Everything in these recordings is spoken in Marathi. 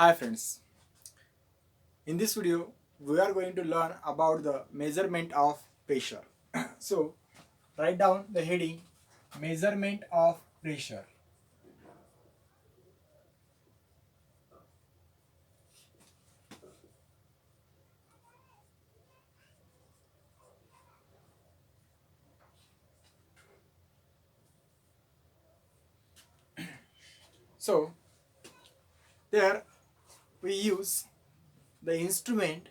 Hi friends, in this video we are going to learn about the measurement of pressure. So write down the heading measurement of pressure. So there we use the instrument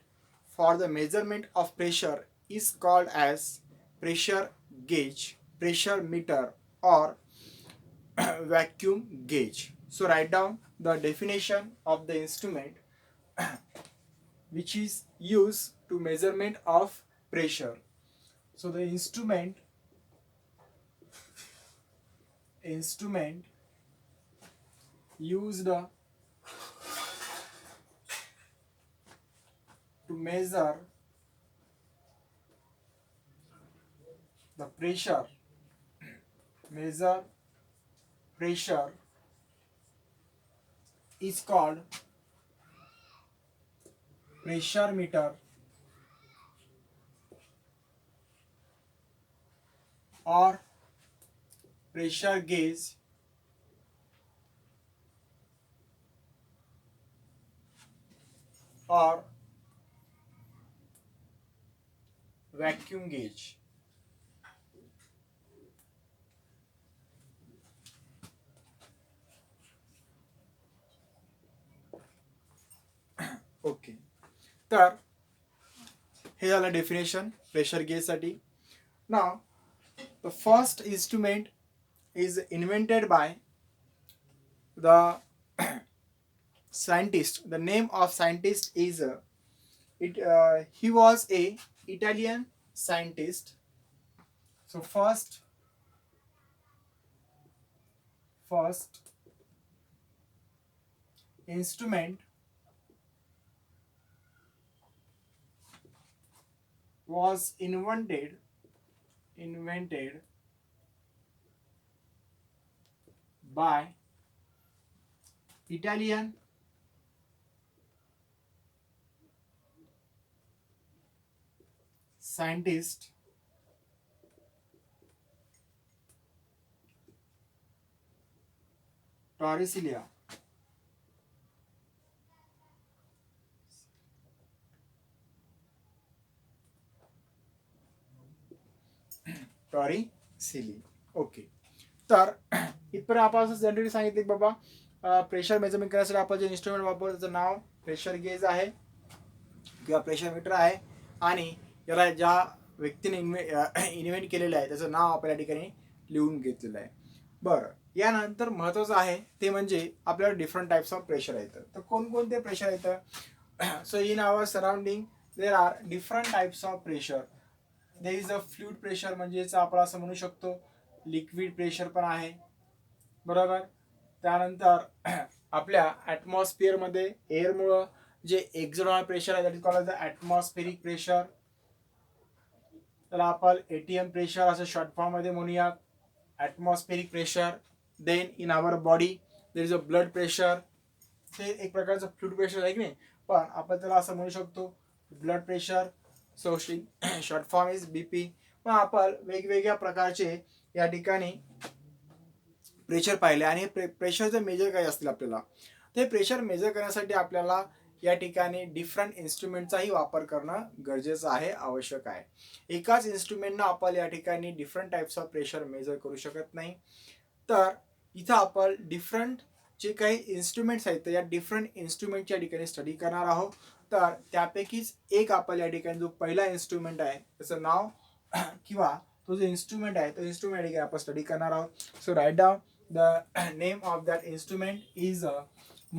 for the measurement of pressure is called as pressure gauge, pressure meter or vacuum gauge. So write down the definition of the instrument which is used to measurement of pressure. So the instrument used to measure the measure pressure is called pressure meter or pressure gauge or vacuum gauge. Okay, तर हे झालं डेफिनेशन प्रेशर गेज साठी. नाव the first instrument is invented by the scientist. The name of scientist is he was a Italian scientist. So first instrument was invented by Italian scientist Torricelli. Torricelli. Okay, तर इथपर्यंत आपण असं जनरली सांगितले की बाबा प्रेशर मेजरमेंट करण्यासाठी आपण जे इन्स्ट्रुमेंट वापरतो त्याचं नाव प्रेशर गेज आहे किंवा प्रेशर मीटर आहे आणि याला ज्या व्यक्तीने इन्व्हेंट केलेलं आहे त्याचं नाव आपल्या ठिकाणी लिहून घेतलेलं आहे. बरं, यानंतर महत्त्वाचं आहे ते म्हणजे आपल्याला डिफरंट टाइप्स ऑफ प्रेशर येतं. तर कोणकोणते प्रेशर येतं? So in our surrounding there are different types of pressure. There is a fluid pressure म्हणजेच आपण असं म्हणू शकतो. लिक्विड प्रेशर पण आहे, बरोबर. त्यानंतर आपल्या ॲटमॉस्फिअरमध्ये एअरमुळं जे एक्झॉनॉल प्रेशर आहे that is called the atmospheric pressure. त्याला आपण एटीएम प्रेशर असं शॉर्ट फॉर्म मध्ये म्हणूयात. Atmospheric pressure. Then in our body there is a blood pressure. ते एक प्रकारचं फ्लुइड प्रेशर आहे की नाही, पण आपण त्याला असं म्हणू शकतो blood pressure. So short form is BP. मग आपण वेगवेगळ्या प्रकारचे या ठिकाणी प्रेशर पाहिले आणि प्रेशरचं मेजर काय असतील आपल्याला. ते प्रेशर मेजर करण्यासाठी आपल्याला या ठिकाणी डिफरंट इन्स्ट्रुमेंटचाही वापर करणं गरजेचं आहे, आवश्यक आहे. एकाच इन्स्ट्रुमेंटनं आपण या ठिकाणी different types of pressure measure करू शकत नाही. तर इथं आपण डिफरंट जे काही इन्स्ट्रुमेंट्स आहेत तर या डिफरंट इन्स्ट्रुमेंटच्या ठिकाणी स्टडी करणार आहोत. तर त्यापैकीच एक आपण या ठिकाणी जो पहिला इन्स्ट्रुमेंट आहे त्याचं नाव किंवा तो जो इन्स्ट्रुमेंट आहे तो इन्स्ट्रुमेंट या ठिकाणी आपण स्टडी करणार आहोत. So write down the name of that instrument is a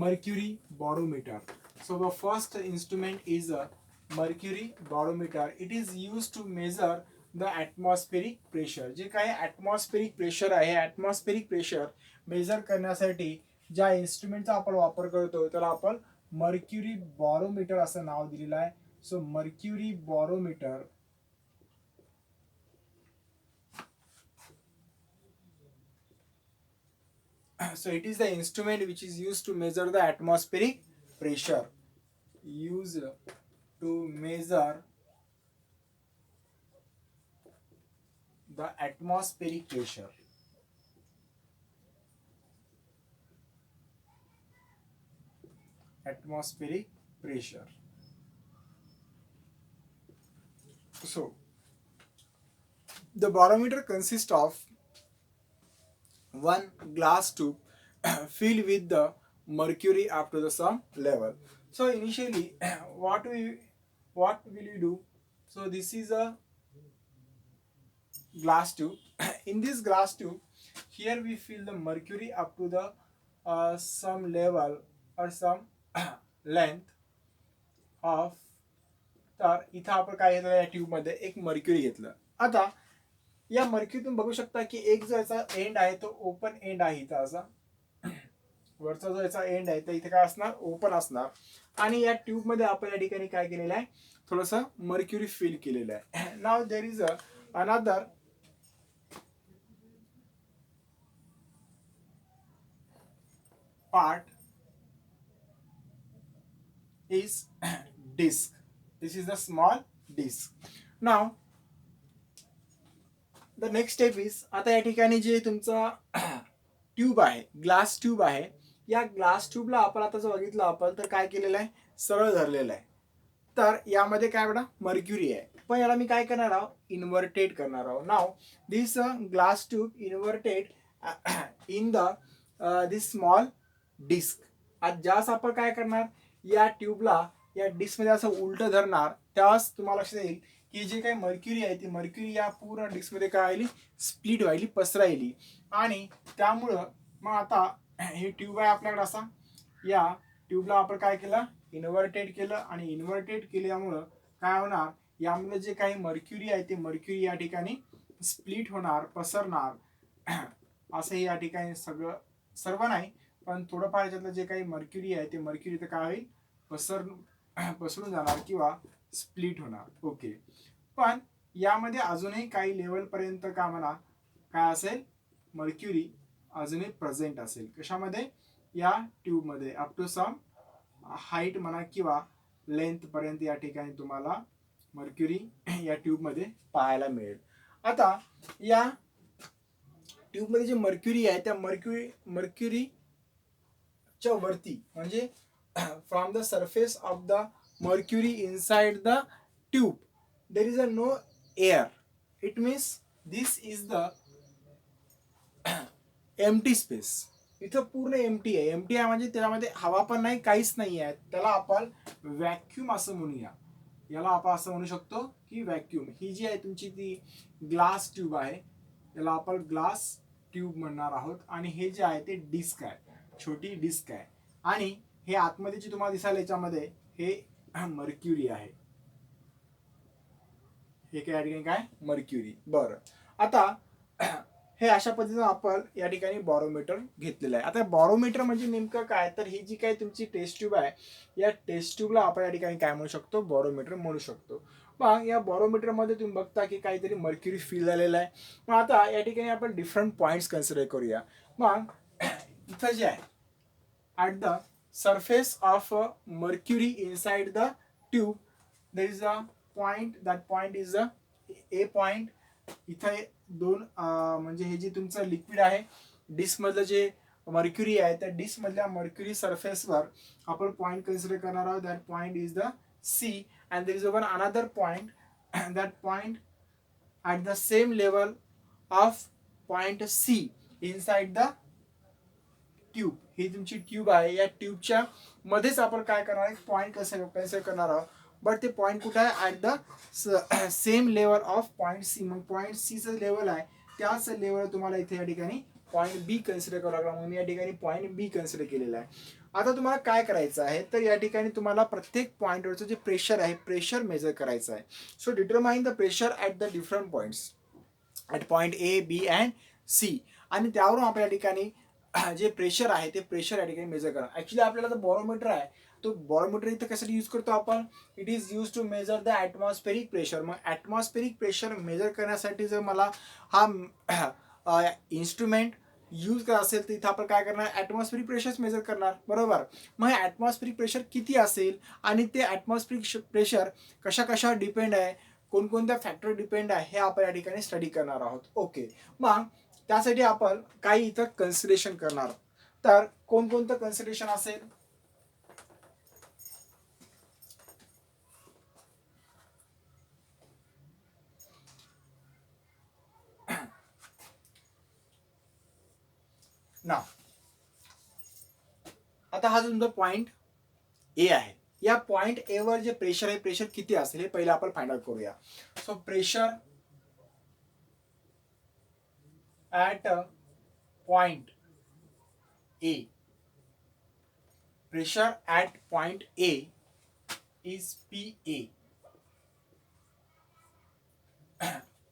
mercury barometer. So the first instrument is a mercury barometer. It is used to measure the atmospheric pressure. जे काही atmospheric pressure आहे, atmospheric pressure मेजर करण्यासाठी ज्या इन्स्ट्रुमेंटचा आपण वापर करतो त्याला आपण मर्क्युरी बॉरोमीटर असं नाव दिलेलं आहे. So mercury barometer. So it is the instrument which is used to measure the atmospheric pressure used to measure the atmospheric pressure. Atmospheric pressure. So the barometer consists of one glass tube filled with the mercury up to the some level. So initially, what will you do? So this is a glass tube. In this glass tube, here we fill the mercury up to the some level or some length of. तर इथं आपण काय घेतलं, या ट्यूब मध्ये एक मर्क्युरी घेतलं. आता या मर्क्युरीतून बघू शकता की एक जो याचा एंड आहे तो ओपन एंड आहे इथं असा. वरचा जो याचा एंड आहे तर इथे काय असणार, ओपन असणार. आणि या ट्यूब मध्ये आपण या ठिकाणी काय केलेलं आहे, थोडस मर्क्युरी फिल केलेलं आहे. Now there is another part is disc. This is the small disc. Now the next step is, आता या ठिकाणी जे तुमचा ट्यूब आहे, ग्लास ट्यूब आहे, या ग्लास ट्यूबला आपण आता जर बघितलं आपण तर काय केलेलं आहे, सरळ धरलेलं आहे. तर यामध्ये काय बेटा मर्क्युरी आहे, पण याला मी काय करणार आहोत, इन्व्हर्टेड करणार आहोत. Now this glass tube inverted in the this small disc. आज ज्यास आपण काय करणार, या ट्यूबला या डिस्क मध्ये असं उलट धरणार, त्यावेळेस तुम्हाला लक्षात येईल की जे काही मर्क्युरी आहे ती मर्क्युरी या पूर्ण डिस्क मध्ये काय व्हायली, स्प्लिट व्हायली, पसरायली. आणि त्यामुळं मग आता हे ट्यूब आहे आपल्याकडे असा, या ट्यूबला आपण काय केलं, इन्व्हर्टेड केलं. आणि इन्व्हर्टेड केल्यामुळं काय होणार, यामध्ये जे काही मर्क्युरी आहे ते मर्क्युरी या ठिकाणी स्प्लिट होणार, पसरणार. असं या ठिकाणी सगळं, सर्व नाही पण थोडंफार याच्यातलं जे काही मर्क्युरी आहे ते मर्क्युरी तर काय होईल, पसरून जाणार किंवा स्प्लिट होणार. ओके, पण यामध्ये अजूनही काही लेवल पर्यंत का म्हणा काय असेल, मर्क्युरी अजूनही प्रेझेंट असेल. कशामध्ये, या ट्यूब मध्ये अप टू सम हाईट म्हणा किंवा लेंथ पर्यंत या ठिकाणी तुम्हाला मर्क्युरी या ट्यूब मध्ये पाहायला मिळेल. आता या ट्यूब मध्ये जे मर्क्युरी आहे त्या मर्क्युरीच्या वरती म्हणजे from the surface of the mercury inside the tube there is a no air. It means this is the empty space. इथं पूर्ण एम्प्टी आहे. एम्प्टी आहे म्हणजे त्यामध्ये हवा पण नाही, काहीच नाही आहे. त्याला आपण व्हॅक्यूम असं म्हणूया. याला आपण असं म्हणू शकतो की व्हॅक्यूम. ही जी आहे तुमची ती ग्लास ट्यूब आहे, याला आपण ग्लास ट्यूब म्हणणार आहोत. आणि हे जे आहे ते डिस्क आहे, छोटी डिस्क आहे. आणि हे आतमध्ये जे तुम्हाला दिसायला याच्यामध्ये हे मर्क्युरी आहे. हे काय या ठिकाणी काय, मर्क्युरी. बरं, आता हे अशा पद्धतीने आपण या ठिकाणी बॉरोमीटर घेतलेलं आहे. आता बॉरोमीटर म्हणजे नेमकं काय, तर ही जी काही तुमची टेस्ट ट्यूब आहे, या टेस्ट ट्यूबला आपण या ठिकाणी काय म्हणू शकतो, बॉरोमीटर म्हणू शकतो. मग या बॉरोमीटर मध्ये तुम्ही बघता की काहीतरी मर्क्युरी फिल झालेला आहे. मग आता या ठिकाणी आपण डिफरंट पॉइंट्स कन्सिडर करूया. मग इथं जे आहे, at the surface of mercury inside the tube there is a point, that point is a point. इथे दोन म्हणजे हे जे तुमचं लिक्विड आहे, डिस्क मधलं जे मर्क्युरी आहे त्या डिस्क मधल्या मर्क्युरी सरफेसवर आपण पॉइंट कन्सिडर करणार आहोत. That point is the C and there is one another point, that point at the same level of point C inside the tube. ही तुमची ट्यूब आहे, या ट्यूबच्या मध्येच आपण काय करणार आहे, पॉइंट कन्सिडर करणार आहोत. बट ते पॉइंट कुठे आहे, at the same level of point C. मग पॉइंट सीचं लेवल आहे त्याच लेवल तुम्हाला इथे या ठिकाणी पॉइंट बी कन्सिडर करावं लागला. म्हणून मी या ठिकाणी पॉइंट बी कन्सिडर केलेला आहे. आता तुम्हाला काय करायचं आहे, तर या ठिकाणी तुम्हाला प्रत्येक पॉइंटवरचं जे प्रेशर आहे, प्रेशर मेजर करायचं आहे. So determine the pressure at the different points at point A, B and C. आणि त्यावरून आपण या ठिकाणी जे प्रेशर आहे ते प्रेशर या ठिकाणी मेजर करा. ऍक्च्युली आपल्याला जो बॉरोमीटर आहे तो बॉरोमीटर इथं कशासाठी यूज करतो आपण, it is use to measure the atmospheric pressure. मग ॲटमॉस्फेरिक प्रेशर मेजर करण्यासाठी जर मला हा इन्स्ट्रुमेंट यूज करत असेल तर इथं आपण काय करणार, ॲटमॉस्फिरिक प्रेशर्स मेजर करणार, बरोबर. मग हे ॲटमॉस्फिरिक प्रेशर किती असेल आणि ते ॲटमॉस्फिरिक प्रेशर कशा कशावर डिपेंड आहे, कोणकोणत्या फॅक्टर डिपेंड आहे, हे आपण या ठिकाणी स्टडी करणार आहोत. ओके, मग त्यासाठी आपण काही इथं कन्सिडरेशन करणार. तर कोणकोणतं कन्सिडरेशन असेल, ना आता हा जो तुमचा पॉइंट ए आहे, या पॉइंट ए वर जे प्रेशर आहे, प्रेशर किती असेल हे पहिले आपण फाइंड आउट करूया. So pressure at point A, pressure at point A is P A.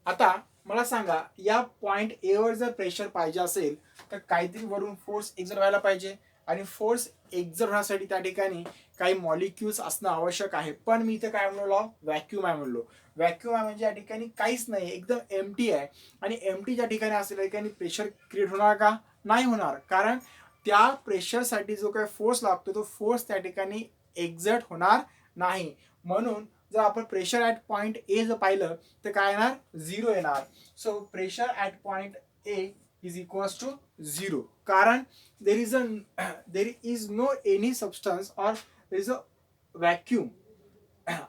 आता मला सांगा, या पॉइंट ए वर जर प्रेशर पाहिजे असेल तर काहीतरी वरून फोर्स एक्झर्ट व्हायला पाहिजे, आणि फोर्स एक्झर्ट होण्यासाठी त्या ठिकाणी काही मॉलिक्युल्स असणं आवश्यक आहे. पण मी इथे काय म्हणलो, व्हॅक्यूम आहे म्हणलो. व्हॅक्यूम आहे म्हणजे या ठिकाणी काहीच नाही, एकदम एम्प्टी आहे. आणि एम्प्टी ज्या ठिकाणी असेल त्या ठिकाणी प्रेशर क्रिएट होणार का, नाही होणार, कारण त्या प्रेशरसाठी जो काही फोर्स लागतो तो फोर्स त्या ठिकाणी एक्झर्ट होणार नाही. म्हणून जर आपण प्रेशर ॲट पॉइंट ए जर पाहिलं तर काय येणार, 0 येणार. So pressure at point A is equals to 0, कारण there is no any substance or there is a vacuum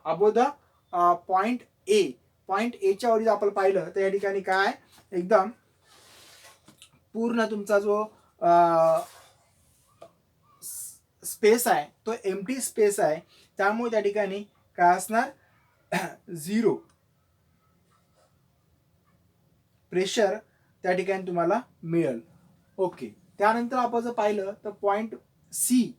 above the point A. Point A च्या वर आपण पाहिलं तर या ठिकाणी काय, एकदम पूर्ण तुमचा जो स्पेस आहे तो एम्प्टी स्पेस आहे. त्यामुळे त्या ठिकाणी काय असणार, 0 प्रेशर त्या ठिकाणी तुम्हाला मिळेल. ओके, त्यानंतर आपण जर पाहिलं तर पॉइंट सी.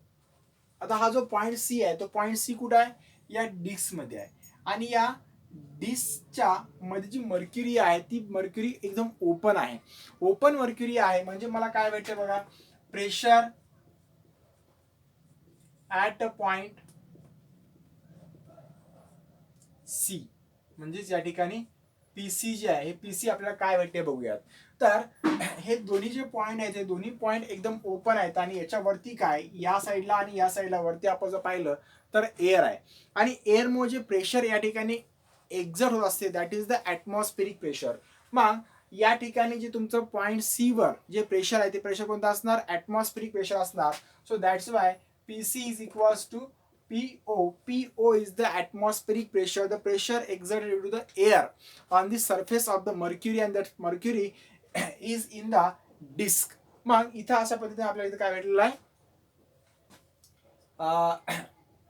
आता हा जो पॉइंट सी आहे तो पॉइंट सी कुठे आहे, या डिस्क मध्ये आहे. आणि या डिस्कच्या मध्ये जी मर्क्युरी आहे ती मर्क्युरी एकदम ओपन आहे. ओपन मर्क्युरी आहे म्हणजे मला काय भेटते बघा, pressure at a point C, म्हणजेच या ठिकाणी पीसी जे आहे, हे पीसी आपल्याला काय भेटते बघूयात. तर हे दोन्ही जे पॉइंट आहेत ते दोन्ही पॉइंट एकदम ओपन आहेत. आणि याच्यावरती काय, या साईडला आणि या साईडला वरती आपण जर पाहिलं तर एअर आहे. आणि एअरमुळे जे प्रेशर या ठिकाणी एक्झर्ट होत असते that is the atmospheric pressure. मग या ठिकाणी जे तुमचं पॉइंट सी वर जे प्रेशर आहे ते प्रेशर कोणतं असणार, ॲटमॉस्फेरिक प्रेशर असणार. So that's why PC is equals to PO. PO is the atmospheric pressure, the pressure exerted due to the air on the surface of the mercury, and that mercury is in the disk. मग इथं अशा पद्धतीने आपल्याला इथं काय भेटलेलं आहे,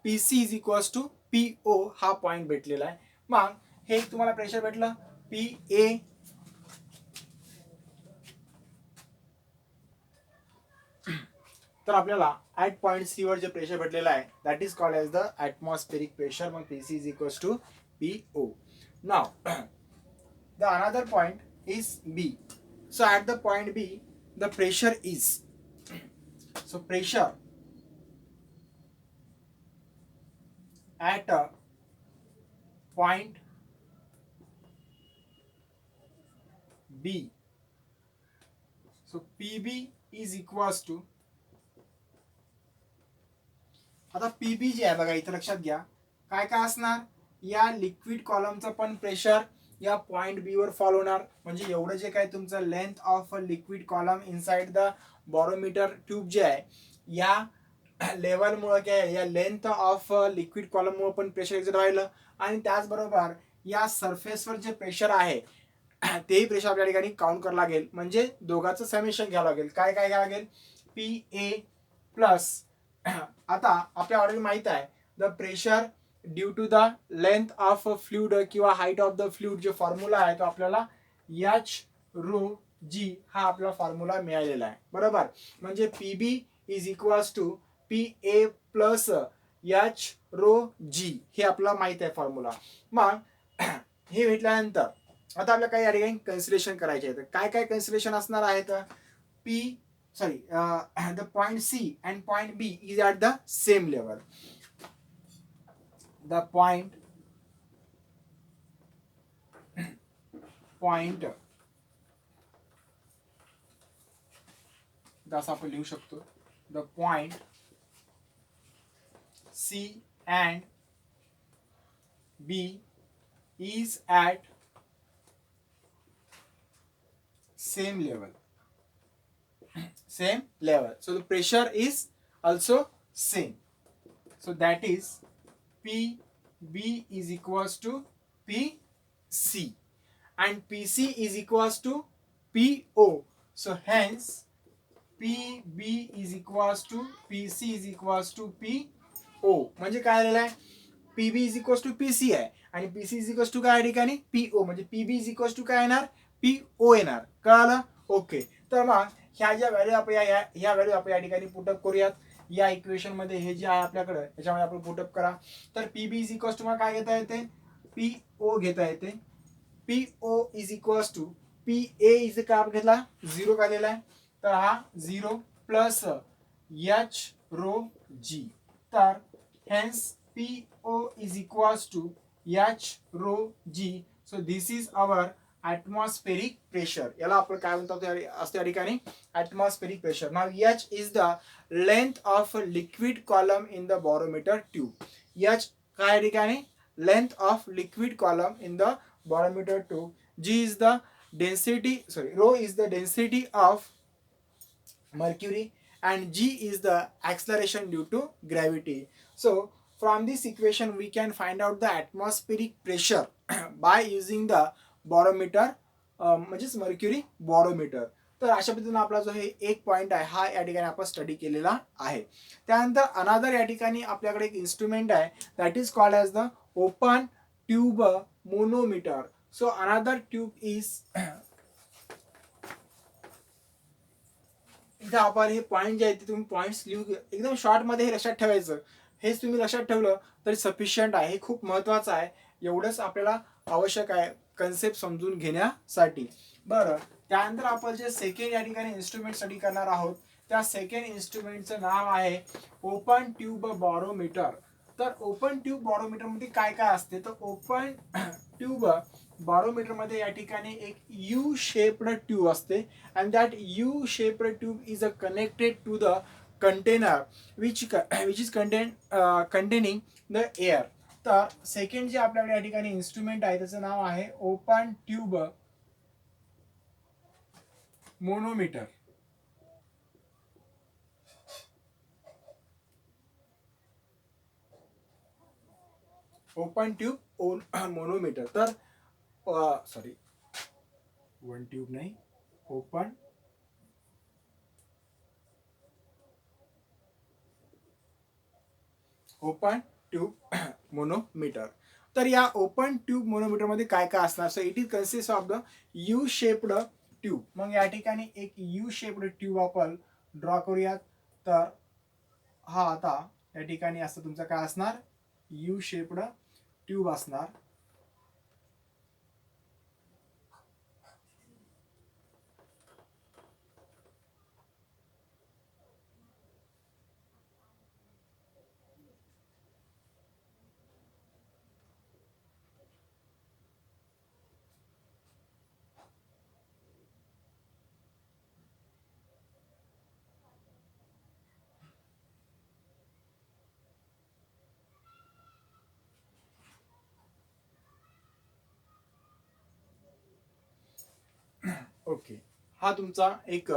PC is equals to PO हा पॉइंट भेटलेला आहे. मग हे तुम्हाला प्रेशर भेटलं PA, तर आपल्याला ॲट पॉइंट सी वर जे प्रेशर भेटलेलं आहे that is called as the atmospheric pressure. मग PC is equals to PO. Now the another point is B. So at the point B the pressure is, so pressure at a point B, so PB is equals to, आता पीबी जे आहे बघा इथं लक्षात घ्या काय काय असणार, या लिक्विड कॉलमचं पण प्रेशर या पॉइंट बी वर फॉल होणार. म्हणजे एवढं जे काय तुमचं length of liquid column inside the barometer tube जे आहे, या लेवलमुळे काय, या लेंथ ऑफ लिक्विड कॉलममुळे पण प्रेशर एक्झर्ट राहिलं. आणि त्याचबरोबर या सरफेसवर जे प्रेशर आहे तेही प्रेशर आपल्या ठिकाणी काउंट करावं लागेल. म्हणजे दोघांचं समेशन घ्यावं लागेल. काय काय घ्यावं लागेल, PA प्लस, आता आपल्या ऑलरेडी माहित आहे the pressure due to the length of fluid किंवा हाईट ऑफ द फ्लुइड जे फॉर्म्युला आहे तो आपल्याला HρG हा आपला फॉर्म्युला मिळालेला आहे, बरोबर. म्हणजे PB is equals to PA plus HρG हे आपल्याला माहित आहे फॉर्म्युला. मग हे भेटल्यानंतर आता आपल्याला काही या ठिकाणी कन्सिडरेशन करायचे आहेत. काय काय कन्सिडरेशन असणार आहेत, the point C and point B is at the same level. The point असं आपण लिहू शकतो. The point C and B is at same level. Same level. So the pressure is also same. So that is PB is equals to PC and PC is equals to PO. So hence PB is equals to PC is equals to PO. म्हणजे काय आलेलं आहे, PB is equals to PC आहे आणि PC is equals to काय ठिकाणी PO, म्हणजे PB is equals to काय येणार PO येणार. कळालं? ओके. तर मग ह्या ज्या व्हॅल्यू आपण ह्या व्हॅल्यू आपण या ठिकाणी पुटअप करूयात. या इक्वेशन मध्ये हे जे आहे आपल्याकडे याच्यामध्ये आपण पुटअप करा. तर PB इज इक्वल्स टू मला काय घेता येते, PO घेता येते. PO is equals to PA इज काय आपण घेतला 0 काढलेला आहे, तर हा 0 प्लस H रो G. तर hence PO is equals to H rho G. So this is our atmospheric pressure. याला आपण काय म्हणतो असते या ठिकाणी atmospheric pressure. Now H is the length of a liquid column in the barometer tube. H काय ठिकाणी length of liquid column in the barometer tube. G is the density, sorry, rho is the density of mercury and G is the acceleration due to gravity. So from this equation we can find out the atmospheric pressure by using the बॉरोमीटर, म्हणजेच मर्क्युरी बॉरोमीटर. तर अशा पद्धतीने आपला जो हे एक पॉईंट आहे हा या ठिकाणी आपण स्टडी केलेला आहे. त्यानंतर अनादर या ठिकाणी आपल्याकडे एक इन्स्ट्रुमेंट आहे that is called as the open tube manometer. So अनादर ट्यूब इज, इथं आपण हे पॉईंट जे आहे ते तुम्ही पॉईंट्स लिहू, एकदम शॉर्ट मध्ये हे लक्षात ठेवायचं. हेच तुम्ही लक्षात ठेवलं तरी सफिशियंट आहे. हे खूप महत्वाचं आहे. एवढंच आपल्याला आवश्यक आहे कन्सेप्ट समजून घेण्यासाठी. बरं, त्यानंतर आपण जे सेकंड या ठिकाणी इन्स्ट्रुमेंट स्टडी करणार आहोत त्या सेकंड इन्स्ट्रुमेंटचं नाव आहे ओपन ट्यूब बॉरोमीटर. तर ओपन ट्यूब बॉरोमीटर मध्ये काय काय असते, तर ओपन ट्यूब बॉरोमीटर मध्ये या ठिकाणी एक यू शेप्ड ट्यूब असते and that U shaped tube is a connected to the container which is containing the air. तर सेकंड जे आपल्याकडे या ठिकाणी इन्स्ट्रुमेंट आहे त्याचं नाव आहे open tube manometer. Open tube manometer. तर सॉरी, वन ट्यूब नाही, ओपन ट्यूब मोनोमीटर. तर या ओपन ट्यूब मोनोमीटर मध्ये काय काय असणार, so it is consist of the U shaped tube. मग या ठिकाणी एक यू शेप्ड ट्यूब आपण ड्रॉ करूयात. तर हा आता या ठिकाणी असं तुमचं काय असणार, यू शेप्ड ट्यूब असणार. ओके, हा तुमचा एक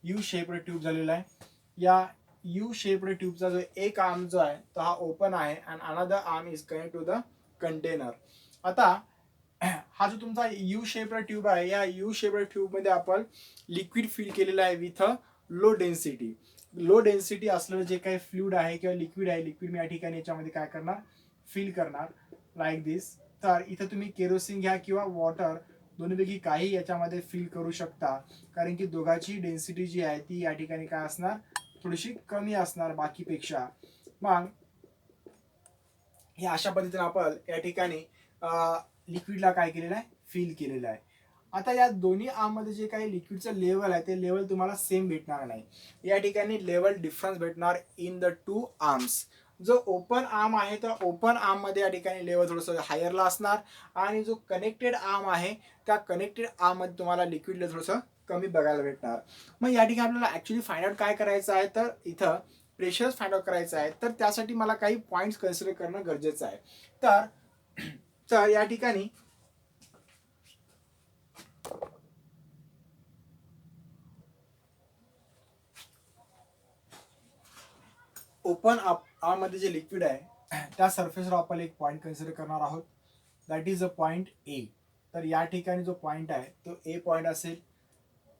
यू शेप्ड ट्यूब झालेला आहे. या यू शेप्ड ट्यूबचा जो एक आर्म जो आहे तो हा ओपन आहे and another arm is connect to the container. आता हा जो तुमचा यू शेप्ड ट्यूब आहे या यू शेप्ड ट्यूब मध्ये आपण लिक्विड फिल केलेलं आहे with a low density. Low density असलेलं जे काही फ्लुइड आहे किंवा लिक्विड आहे, लिक्विड मी या ठिकाणी याच्यामध्ये काय करणार, फिल करणार लाईक दिस. तर इथं तुम्ही केरोसिन घ्या किंवा वॉटर, दोन्हीपैकी काही याच्यामध्ये फिल करू शकता, कारण की दोघांची डेन्सिटी जी आहे ती या ठिकाणी काय असणार, थोडीशी कमी असणार बाकीपेक्षा. मग हे अशा पद्धतीने आपण या ठिकाणी लिक्विडला काय केलेलं आहे, फिल केलेलं आहे. आता या दोन्ही आर्ममध्ये जे काही लिक्विडचं लेवल आहे ते लेवल तुम्हाला सेम भेटणार नाही. या ठिकाणी लेवल डिफरन्स भेटणार इन द टू आर्म्स. जो ओपन आर्म आहे तर ओपन आर्म मध्ये या ठिकाणी लेवल थोडंसं हायरला असणार आणि जो कनेक्टेड आर्म आहे त्या कनेक्टेड आर्म मध्ये तुम्हाला लिक्विड थोडंसं कमी बघायला भेटणार. मग या ठिकाणी आपल्याला ऍक्च्युली फाइंड आउट काय करायचं आहे, तर इथं प्रेशरच फाइंड आउट करायचं आहे. तर त्यासाठी मला काही पॉईंट्स कन्सिडर करणं गरजेचं आहे. तर या ठिकाणी ओपन मध्ये जे लिक्विड आहे त्या सरफेसवर आपण एक पॉईंट कन्सिडर करणार आहोत. That is a point A. तर या ठिकाणी जो पॉईंट आहे तो ए पॉईंट असेल.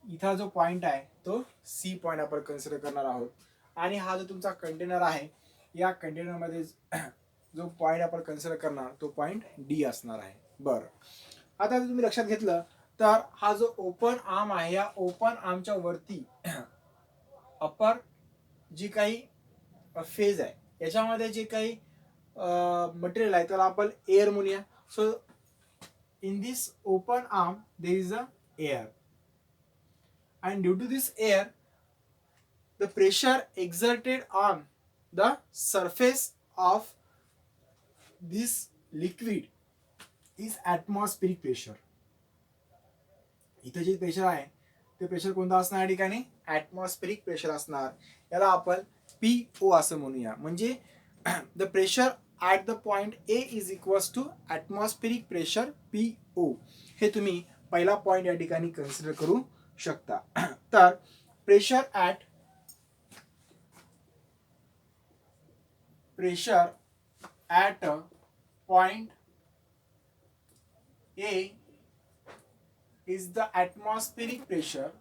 इथं जो पॉईंट आहे तो सी पॉईंट आपण कन्सिडर करणार आहोत. आणि हा जो तुमचा कंटेनर आहे, या कंटेनरमध्ये जो पॉईंट आपण कन्सिडर करणार तो पॉईंट डी असणार आहे. बरं, आता तुम्ही लक्षात घेतलं तर हा जो ओपन आर्म आहे, या ओपन आर्मच्या वरती अपर जी काही फेज आहे याच्यामध्ये जे काही मटेरियल आहे त्याला आपण एअर म्हणूया. So in this open arm there is a air, and due to this air the pressure exerted on the surface of this liquid is atmospheric pressure. इथे जे प्रेशर आहे ते प्रेशर कोणतं असणार या ठिकाणी, ॲटमॉस्फेरिक प्रेशर असणार. याला आपण PO असं म्हणूया. म्हणजे the pressure at the point A is equals to atmospheric pressure PO. हे तुम्ही पहिला पॉइंट या ठिकाणी कन्सिडर करू शकता. तर pressure at point A is the atmospheric pressure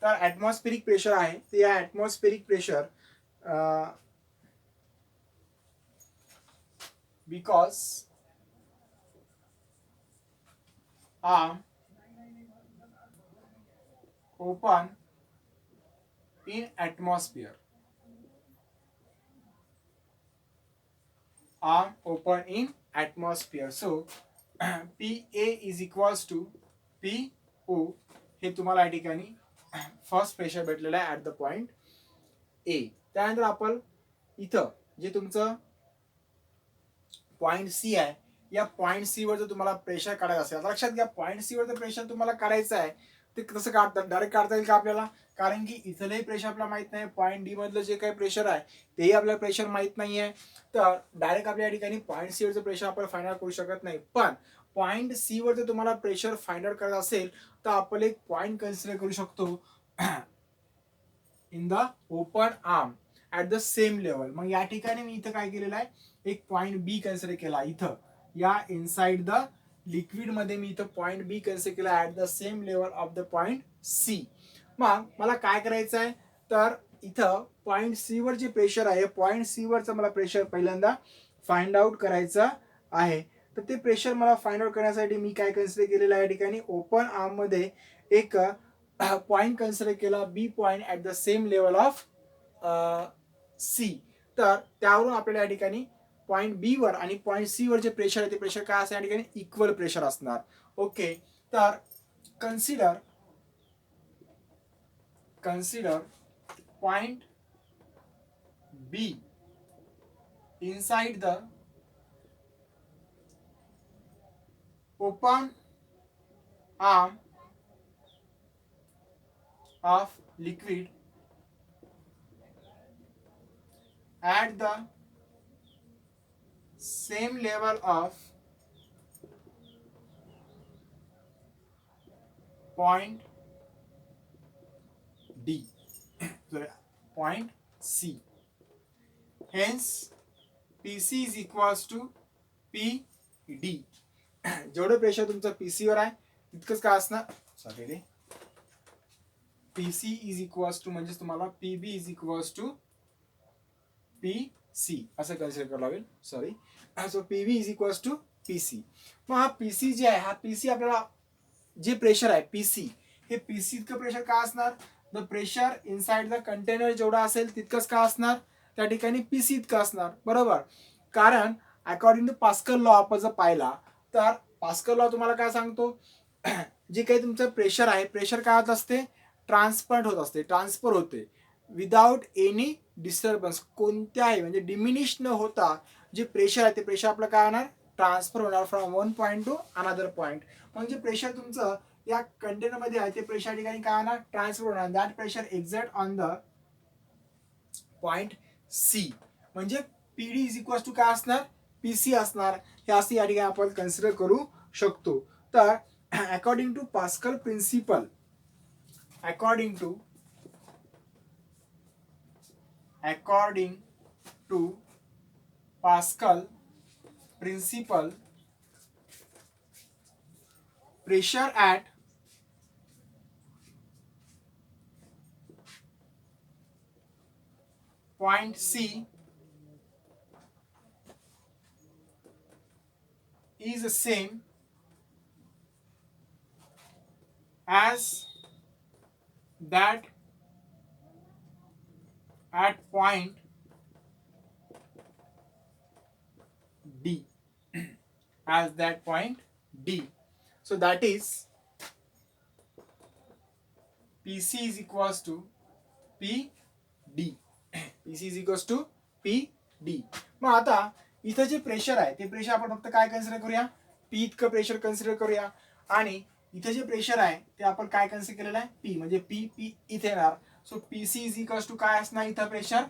तर ॲटमॉस्फेरिक प्रेशर आहे, तर या atmospheric pressure because open in atmosphere, arm open in atmosphere. So PA is equals to PO. हे तुम्हाला या ठिकाणी फर्स्ट प्रेशर भेटलेलं आहे ॲट द पॉइंट ए. त्यानंतर आपण इथं जे तुमचं पॉइंट सी आहे, या पॉइंट सी वर जर तुम्हाला प्रेशर काढायचं असेल, लक्षात घ्या पॉइंट सी वर जर प्रेशर तुम्हाला काढायचं आहे ते कसं काढतात, डायरेक्ट काढता येईल का आपल्याला, कारण की इथलंही प्रेशर आपल्याला माहित नाही, पॉईंट डी मधलं जे काही प्रेशर आहे तेही आपल्याला प्रेशर माहित नाही आहे. तर डायरेक्ट आपल्या या ठिकाणी पॉईंट सी वरचं प्रेशर आपण फाइंड आउट करू शकत नाही. पण पॉईंट सी वर जर तुम्हाला प्रेशर फाइंड आउट करायचं असेल तर आपण एक पॉईंट कन्सिडर करू शकतो in the open arm at the same level. मग या ठिकाणी मी इथं काय केलेलं आहे, एक पॉईंट बी कन्सिडर केला. इथं या इनसाइड द लिक्विड मध्ये मी इथं पॉईंट बी कन्सिडर केला at the same level of the point C. मग मला काय करायचं आहे, तर इथं पॉईंट सी वर जे प्रेशर आहे, पॉईंट सी वरचं मला प्रेशर पहिल्यांदा फाइंड आउट करायचं आहे. तर ते प्रेशर मला फाइंड आउट करण्यासाठी मी काय कन्सिडर केलेलं आहे, या ठिकाणी ओपन आर्म मध्ये एक पॉईंट कन्सिडर केला, B point at the same level of C. तर त्यावरून आपल्याला या ठिकाणी पॉईंट बी वर आणि पॉईंट सी वर जे प्रेशर आहे ते प्रेशर काय असेल, या ठिकाणी इक्वल प्रेशर असणार. ओके, तर consider point B inside the open arm of liquid at the same level of point D, sorry, point C. Hence PC is equals to PD. जेवढं प्रेशर तुमचं PC वर आहे तितकंच काय असणार, सॉरी रे, PC इज इक्वल्स टू म्हणजे तुम्हाला PB is equals to PC असं कन्सिडर करावं लागेल. Sorry, so PB is equals to PC. मग हा PC जे आहे, हा PC आपल्याला जे प्रेशर आहे PC, हे PC इतकं प्रेशर काय असणार, the pressure inside the container जेवढा असेल तितकंच का असणार, त्या ठिकाणी PC इतकं असणार. बरोबर, कारण अकॉर्डिंग टू पास्कल लॉ आपण जर पाहिला तर पास्कल लॉ तुम्हाला काय सांगतो, जे काही तुमचं प्रेशर आहे, प्रेशर काय होत असते, ट्रान्सफर होत असते, ट्रान्सफर होते विदाउट एनी डिस्टर्बन्स कोणत्याही म्हणजे डिमिनिश न होता जे प्रेशर आहे ते प्रेशर आपलं काय होणार ट्रान्सफर होणार from one point two another point. म्हणजे प्रेशर तुमचं या कंटेनरमध्ये आहे ते प्रेशर ठिकाणी काय होणार ट्रान्सफर होणार. That pressure exert on the point C. म्हणजे पीडी इज इक्वल टू काय असणार पीसी असणार. हे असं या ठिकाणी आपण कन्सिडर करू शकतो. तर according to Pascal principle according to Pascal principle, pressure at point C is the same as that at point D. As that point D. So that is PC is equals to PD. PC is equals to PD. मग आता इथं जे प्रेशर आहे ते प्रेशर आपण फक्त काय कन्सिडर करूया P इतकं प्रेशर कन्सिडर करूया. आणि इथे जे प्रेशर आहे ते आपण काय कन्सिडर केलेलं आहे P. म्हणजे P इथे येणार. सो PC इज इक्वल्स टू काय असणार इथं प्रेशर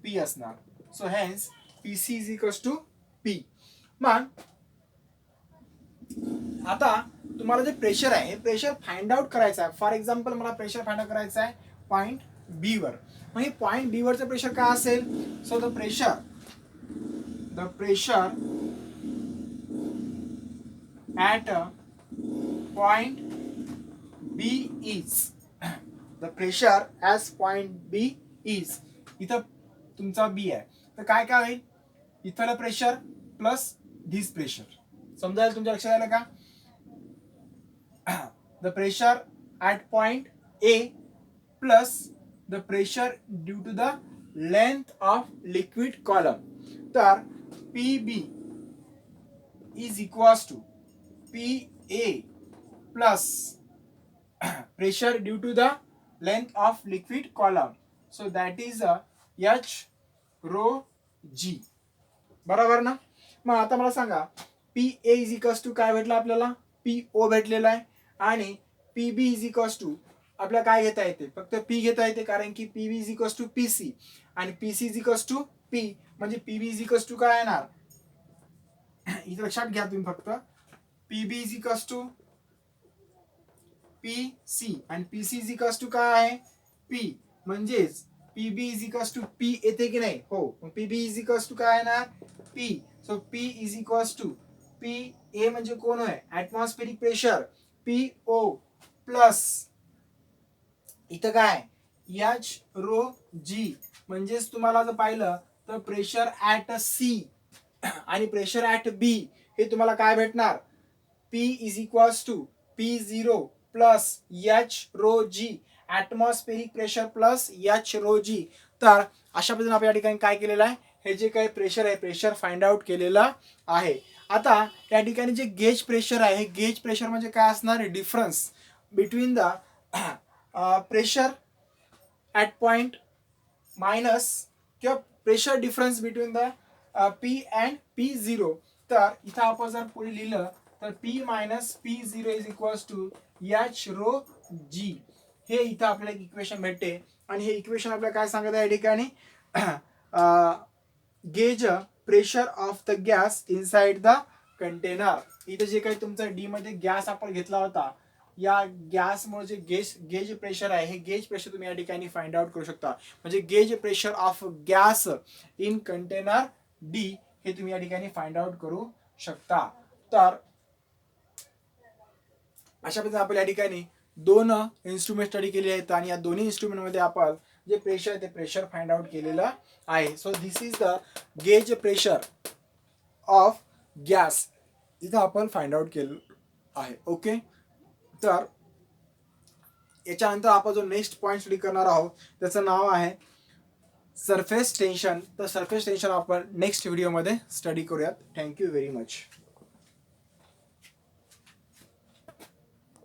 P असणार. So hence PC is equals to P. मग आता तुम्हाला जे प्रेशर आहे हे प्रेशर फाइंड आउट करायचं आहे. फॉर एक्झाम्पल मला प्रेशर फाइंड आउट करायचं आहे पॉईंट बी वर. मग हे पॉईंट बी वरचं प्रेशर काय असेल. So the pressure at point B is the pressure as point B is. इथं तुमचा B आहे तर काय काय होईल इथलं प्रेशर प्लस धिस प्रेशर. समजायला तुमच्या लक्षात आलं का. The pressure at point A plus the pressure due to the length of liquid column. तर PB is equals to PA plus pressure due to the length of liquid column. So that is H rho G. बरोबर ना. मग आता मला सांगा PA इज इक्वल्स टू काय भेटलं आपल्याला PO भेटलेला आहे. आणि PB इज इक्वल्स टू आपल्याला काय घेता येते फक्त P घेता येते कारण की PB is equals to PC आणि PC is equals to P. म्हणजे PB इज इक्वल्स टू काय येणार इथे लक्षात घ्या तुम्ही फक्त PB is equals to PC आणि PC is equals to काय आहे P. म्हणजेच PB is equals to P येते की नाही हो. PB is equals to काय येणार P. So P is equals to PA म्हणजे कोण आहे ॲटमॉस्फेरिक प्रेशर PO प्लस इथं काय H रो G. म्हणजेच तुम्हाला जर पाहिलं तर प्रेशर ॲट C आणि प्रेशर ॲट B हे तुम्हाला काय भेटणार P is equals to P0 plus H rho G. Atmospheric pressure plus H rho G. तर अशा पद्धतीने आपण या ठिकाणी काय केलेलं आहे हे जे काही प्रेशर आहे प्रेशर फाइंड आउट केलेलं आहे. आता या ठिकाणी जे गेज प्रेशर आहे हे गेज प्रेशर म्हणजे काय असणार difference between the pressure at point minus किंवा pressure difference between the P and P0. तर इथं आपण जर पुढे लिहिलं तर P minus P0 is equals to H rho G. हे इथं आपल्याला इक्वेशन भेटते. आणि हे इक्वेशन आपल्याला काय सांगत आहे या ठिकाणी gauge pressure of the gas inside the container. इथं जे काही तुमचा डी मध्ये गॅस आपण घेतला होता या गॅसमुळे जे गेज प्रेशर आहे हे गेज प्रेशर तुम्ही या ठिकाणी फाइंड आउट करू शकता. म्हणजे gauge pressure of gas in container D हे तुम्ही या ठिकाणी फाइंड आउट करू शकता. तर अशा पद्धतीने आपण या ठिकाणी दोन इन्स्ट्रुमेंट स्टडी केले आहेत आणि या दोन्ही इन्स्ट्रुमेंटमध्ये आपण जे प्रेशर ते प्रेशर फाइंड आउट केलेलं आहे. So this is the gauge pressure of gas इथं आपण फाइंड आउट केलं आहे. ओके. तर याच्यानंतर आपण जो नेक्स्ट पॉईंट स्टडी करणार आहोत त्याचं नाव आहे सरफेस टेन्शन. तर सरफेस टेन्शन आपण नेक्स्ट व्हिडिओमध्ये स्टडी करूयात. Thank you very much.